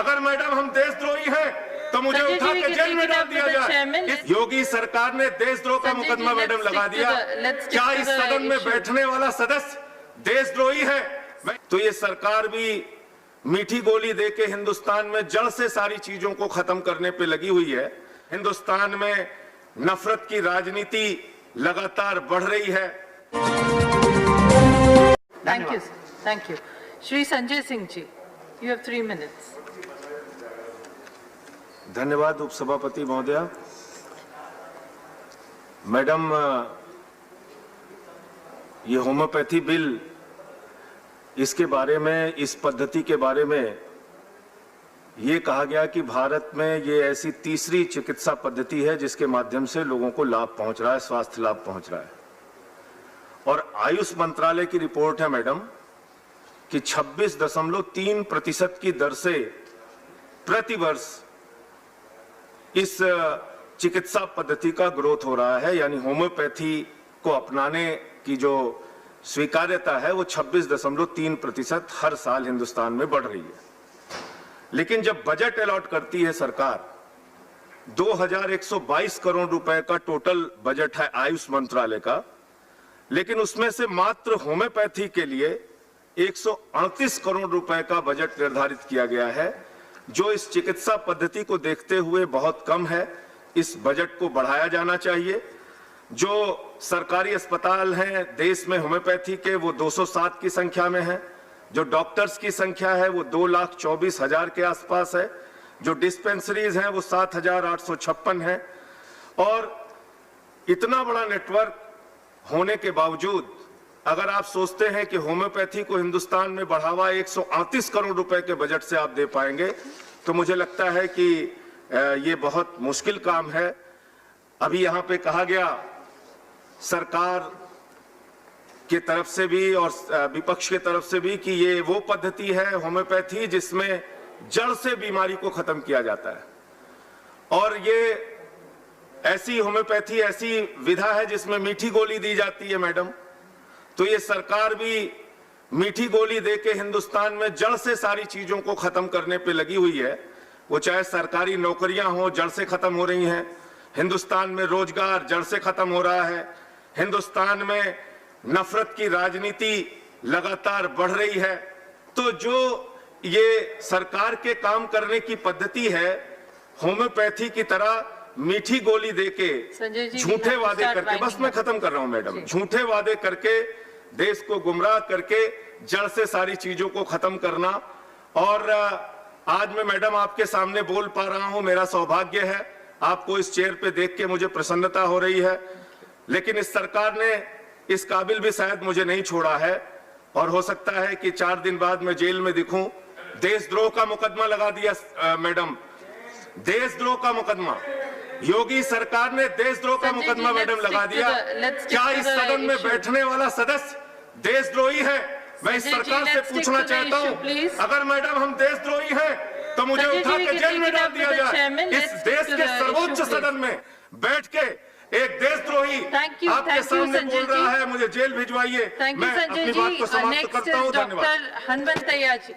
अगर मैडम हम देशद्रोही हैं तो मुझे उठा के जेल में डाल दिया जाए। इस योगी सरकार ने देशद्रोह का मुकदमा मैडम लगा दिया। क्या इस सदन में बैठने वाला सदस्य देशद्रोही है? तो ये सरकार भी मीठी गोली देके हिंदुस्तान में जड़ से सारी चीजों को खत्म करने पे लगी हुई है। हिंदुस्तान में नफरत की राजनीति लगातार बढ़ रही है। Thank you. Shri Sanjay Singh ji, you have 3 minutes। धन्यवाद उपसभापति महोदया। मैडम, ये होम्योपैथी बिल, इसके बारे में, इस पद्धति के बारे में ये कहा गया कि भारत में ये ऐसी तीसरी चिकित्सा पद्धति है जिसके माध्यम से लोगों को लाभ पहुंच रहा है, स्वास्थ्य लाभ पहुंच रहा है। और आयुष मंत्रालय की रिपोर्ट है मैडम कि 26.3% की दर से प्रतिवर्ष इस चिकित्सा पद्धति का ग्रोथ हो रहा है। यानी होम्योपैथी को अपनाने की जो स्वीकार्यता है वो 26.3% हर साल हिंदुस्तान में बढ़ रही है। लेकिन जब बजट अलॉट करती है सरकार, 2122 करोड़ रुपए का टोटल बजट है आयुष मंत्रालय का, लेकिन उसमें से मात्र होम्योपैथी के लिए 138 करोड़ रुपए का बजट निर्धारित किया गया है, जो इस चिकित्सा पद्धति को देखते हुए बहुत कम है। इस बजट को बढ़ाया जाना चाहिए। जो सरकारी अस्पताल हैं देश में होम्योपैथी के, वो 207 की संख्या में है। जो डॉक्टर्स की संख्या है वो 2,24,000 के आसपास है। जो डिस्पेंसरीज हैं वो 7,856 है। और इतना बड़ा नेटवर्क होने के बावजूद अगर आप सोचते हैं कि होम्योपैथी को हिंदुस्तान में बढ़ावा 138 करोड़ रुपए के बजट से आप दे पाएंगे, तो मुझे लगता है कि ये बहुत मुश्किल काम है। अभी यहाँ पे कहा गया सरकार की तरफ से भी और विपक्ष की तरफ से भी कि ये वो पद्धति है होम्योपैथी जिसमें जड़ से बीमारी को खत्म किया जाता है। और ये ऐसी होम्योपैथी, ऐसी विधा है जिसमें मीठी गोली दी जाती है मैडम। तो ये सरकार भी मीठी गोली देके हिंदुस्तान में जड़ से सारी चीजों को खत्म करने पे लगी हुई है। वो चाहे सरकारी नौकरियां हो, जड़ से खत्म हो रही हैं। हिंदुस्तान में रोजगार जड़ से खत्म हो रहा है। हिंदुस्तान में नफरत की राजनीति लगातार बढ़ रही है। तो जो ये सरकार के काम करने की पद्धति है, होम्योपैथी की तरह मीठी गोली देके, झूठे वादे करके, बस मैं खत्म कर रहा हूं मैडम, झूठे वादे करके देश को गुमराह करके जड़ से सारी चीजों को खत्म करना। और आज मैं मैडम आपके सामने बोल पा रहा हूं, मेरा सौभाग्य है। आपको इस चेयर पे देख के मुझे प्रसन्नता हो रही है। लेकिन इस सरकार ने इस काबिल भी शायद मुझे नहीं छोड़ा है और हो सकता है कि 4 दिन बाद मैं जेल में दिखूं। देशद्रोह का मुकदमा लगा दिया मैडम, देशद्रोह का मुकदमा। योगी सरकार ने देशद्रोह का मुकदमा मैडम लगा दिया। क्या इस सदन में बैठने वाला सदस्य देशद्रोही है? मैं इस सरकार से पूछना चाहता हूं, अगर मैडम हम देशद्रोही हैं तो मुझे उठा के जेल में डाल दिया जाए। इस देश के सर्वोच्च सदन में बैठ के एक देशद्रोही आपके सामने बोल रहा है, मुझे जेल भिजवाइए। मैं अपनी बात को समाप्त करता हूं। धन्यवाद। हनुमंतैया जी।